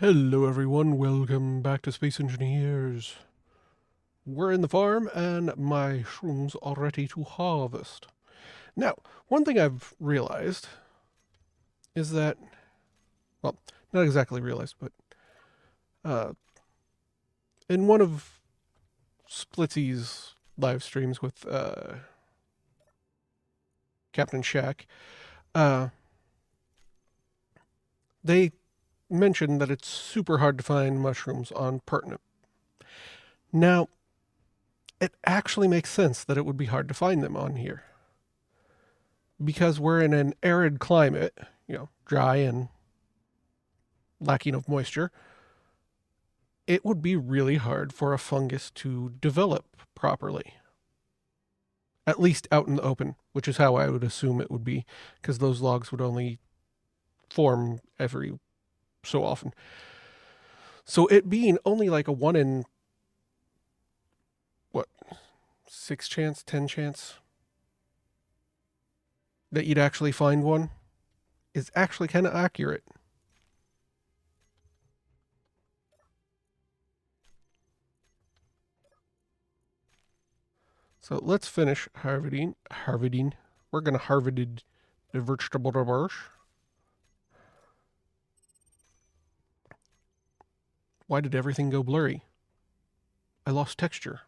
Hello everyone, welcome back to Space Engineers. We're in the farm and my shrooms are ready to harvest. Now, one thing I've realized is that, well, not exactly realized, but uh, in one of Splitsy's live streams with Captain Shack, uh, they mentioned that it's super hard to find mushrooms on Pertinent. Now, it actually makes sense that it would be hard to find them on here because we're in an arid climate, dry and lacking of moisture. It would be really hard for a fungus to develop properly, at least out in the open, which is how I would assume it would be, because those logs would only form every so often. So it being only like a 1 in, what, 6 chance, 10 chance that you'd actually find one is actually kind of accurate. So let's finish harvesting. We're going to harvest the vegetables. Why did everything go blurry? I lost texture.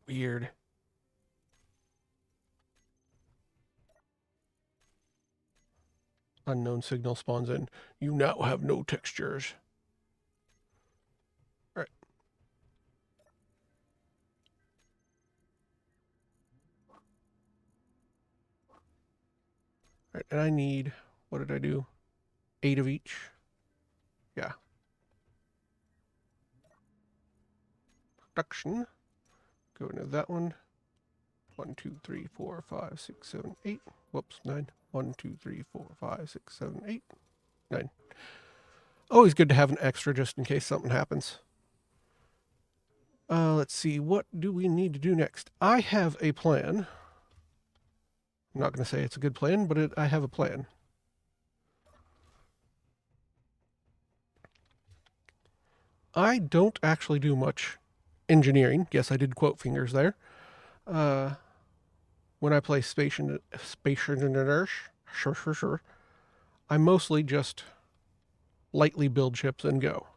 Weird. Unknown signal spawns in. You now have no textures. All right. All right. And I need, what did I do? 8 of each. Yeah. Production. Go into that one. 1, 2, 3, 4, 5, 6, 7, 8. Whoops, 9. 1, 2, 3, 4, 5, 6, 7, 8. 9. Always good to have an extra just in case something happens. Let's see. What do we need to do next? I have a plan. I'm not going to say it's a good plan, but I have a plan. I don't actually do much engineering. Yes, I did quote fingers there. Uh, when I play Space Engineers, sure. I mostly just lightly build ships and go.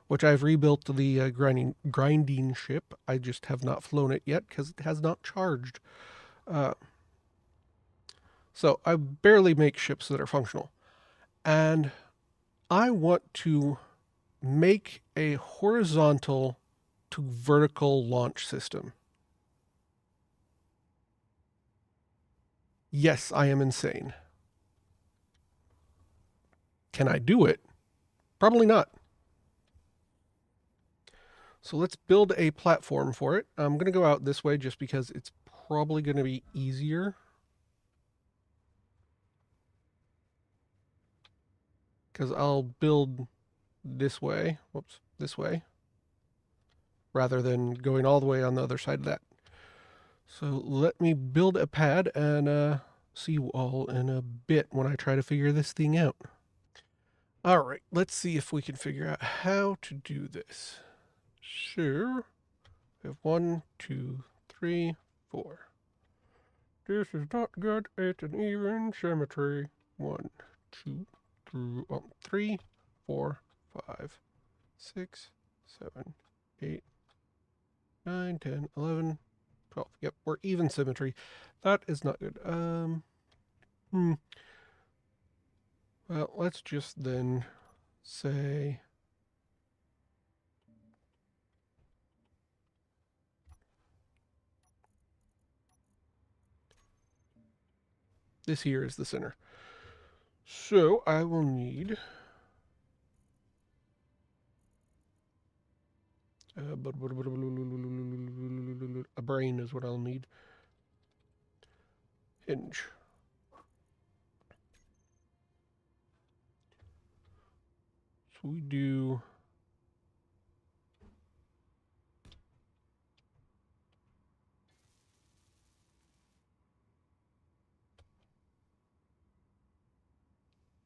Which I've rebuilt the grinding ship. I just have not flown it yet because it has not charged. Uh, so I barely make ships that are functional, and I want to make a horizontal to vertical launch system. Yes, I am insane. Can I do it? Probably not. So let's build a platform for it. I'm going to go out this way just because it's probably going to be easier. Because I'll build this way. Whoops, this way. Rather than going all the way on the other side of that. So let me build a pad and see you all in a bit when I try to figure this thing out. All right, let's see if we can figure out how to do this. Sure. We have 1, 2, 3, 4. This is not good. It's an even symmetry. 1, 2, 3, 4, 5, 6, 7, 8, 9, 10, 11, 12. Yep, we're even symmetry. That is not good. Well, let's just then say this here is the center. So I will need a brain is what I'll need. Hinge. So we do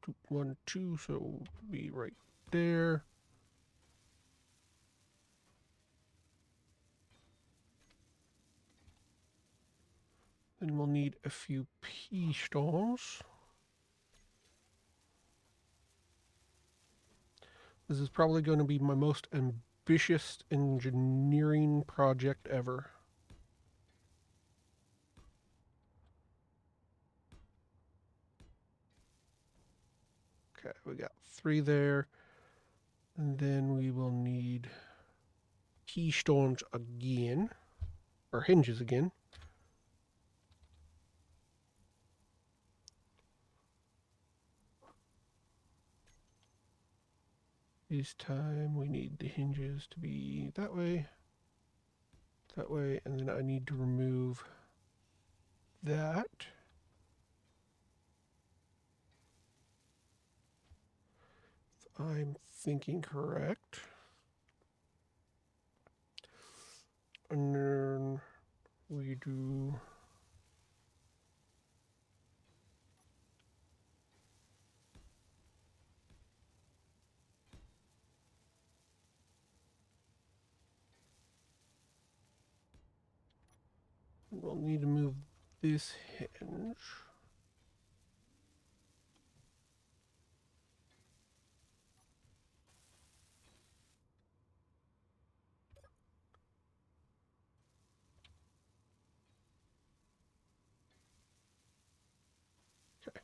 two, 1, 2, so be right there. Then we'll need a few pistons. This is probably going to be my most ambitious engineering project ever. Okay, we got 3 there. And then we will need keystones again, or hinges again. This time we need the hinges to be that way, and then I need to remove that. If I'm thinking correct. And then we do we'll need to move this hinge. Okay.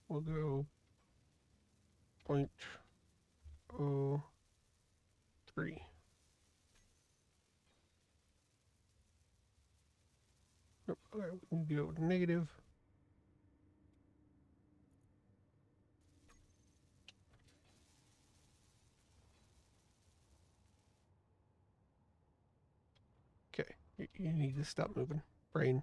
We'll go 0.03. Nope, okay, we can go with negative. Okay, you need to stop moving, brain.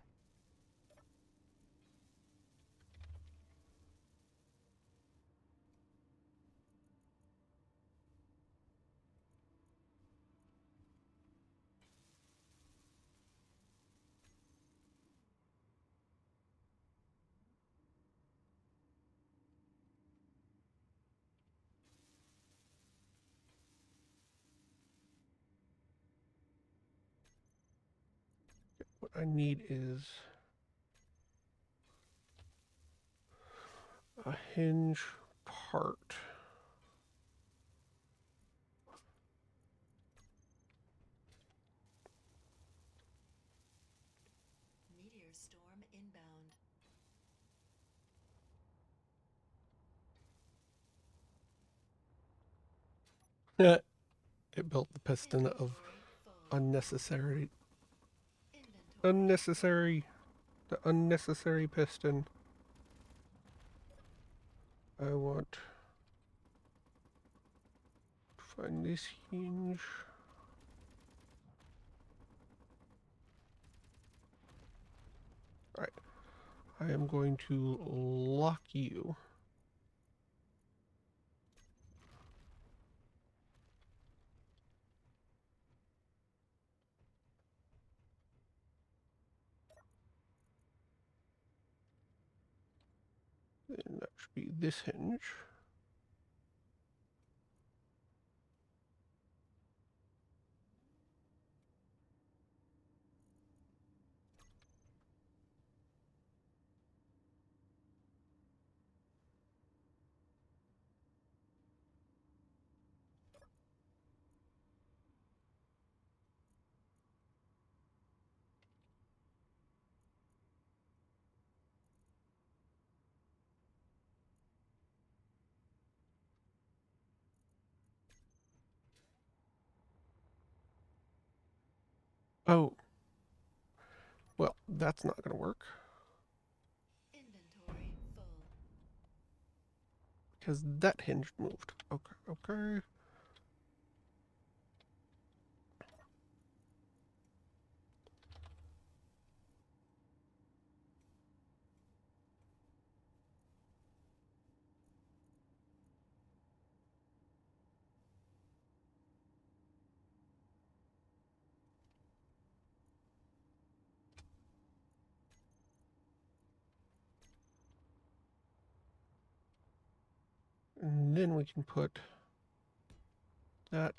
What I need is a hinge part. Meteor storm inbound. It built the piston of Inventory full. unnecessary, Inventory. the unnecessary piston. I want to find this hinge. Alright, I am going to lock you. And that should be this hinge. Oh, well, that's not going to work. Inventory full. Because that hinge moved. Okay, okay. And then we can put that.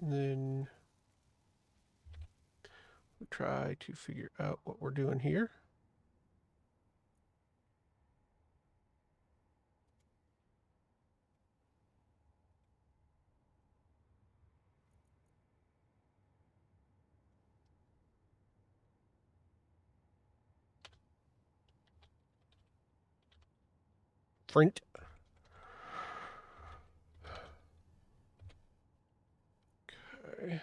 And then we try to figure out what we're doing here. Print. Okay.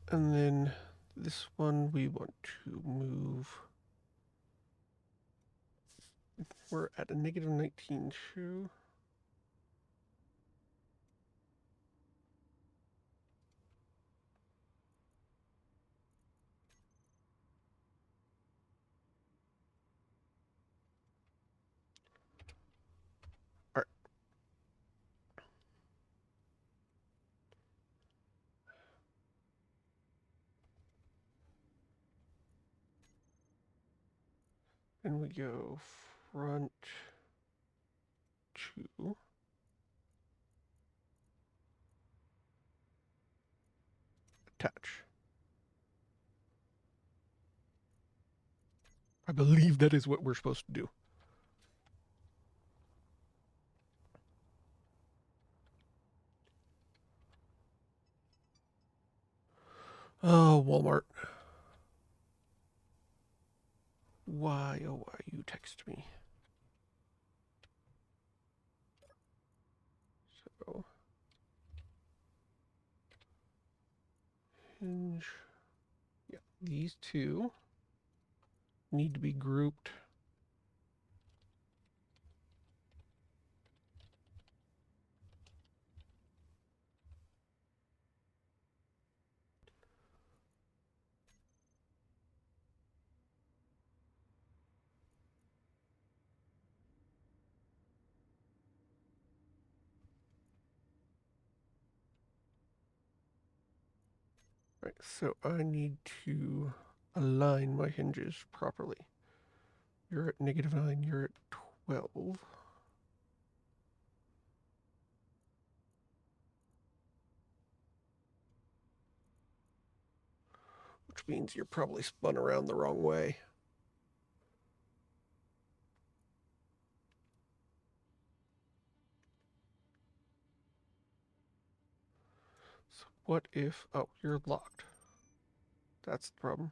And then this one we want to move. We're at a negative 19 shoe. All right. And we go front to attach. I believe that is what we're supposed to do. Oh, Walmart. Why, oh, why you text me? So, hinge. Yeah, these two need to be grouped. Right, so I need to align my hinges properly. You're at -9, you're at 12. Which means you're probably spun around the wrong way. So what if, oh, you're locked. That's the problem.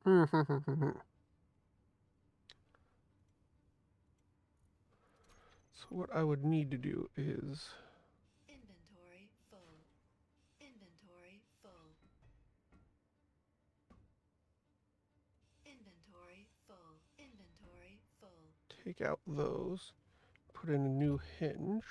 So what I would need to do is Inventory full. Inventory full. Inventory full. Inventory full. take out those, put in a new hinge.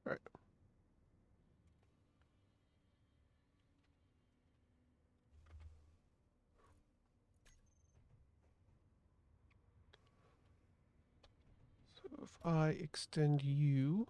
All right. So if I extend you,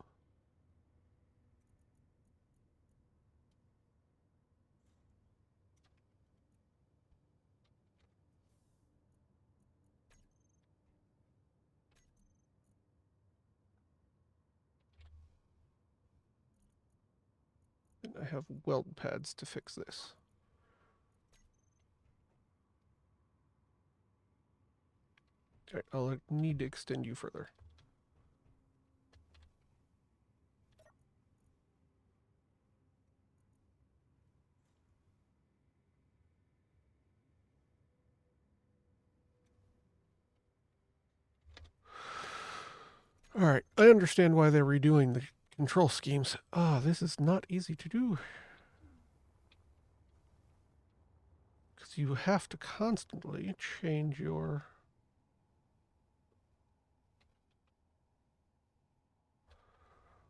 and I have weld pads to fix this. All right, I'll need to extend you further. All right, I understand why they're redoing the control schemes. This is not easy to do. Because you have to constantly change your...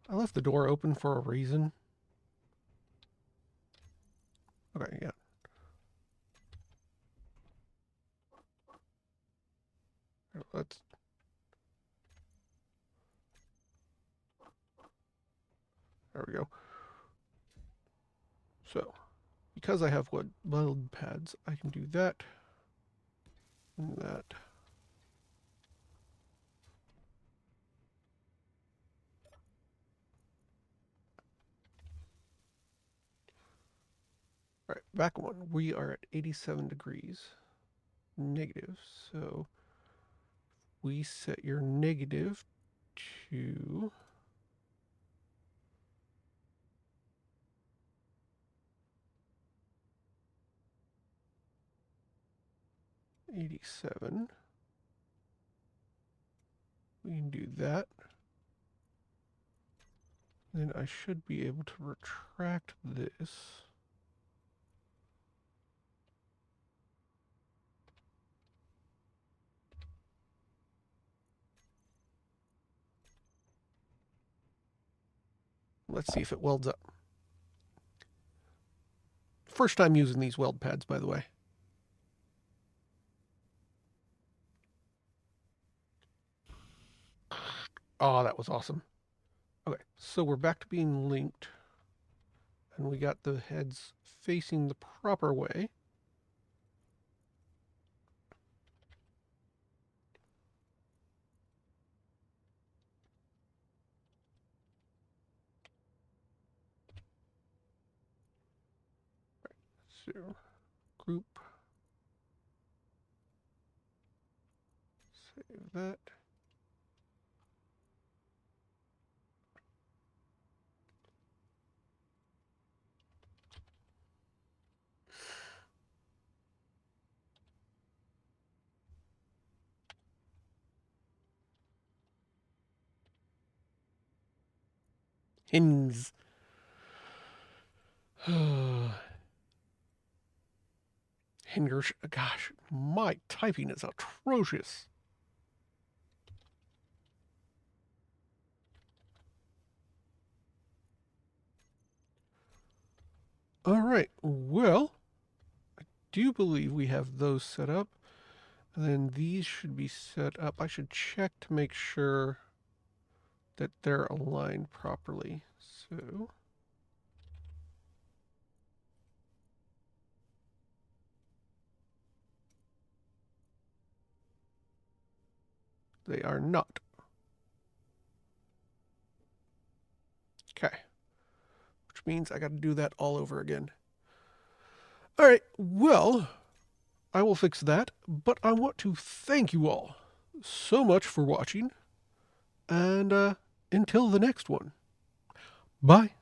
I left the door open for a reason. Okay, yeah. Let's... There we go. So, because I have weld pads, I can do that and that. All right, back one. We are at 87 degrees negative. So we set your negative to 87. We can do that. Then I should be able to retract this. Let's see if it welds up. First time using these weld pads, by the way. Oh, that was awesome. Okay, so we're back to being linked. And we got the heads facing the proper way. So, group. Save that. Hins. Hingers. Gosh, my typing is atrocious. All right, well, I do believe we have those set up. And then these should be set up. I should check to make sure that they're aligned properly. So, they are not. Okay. Which means I got to do that all over again. All right, well, I will fix that, but I want to thank you all so much for watching, and until the next one, bye.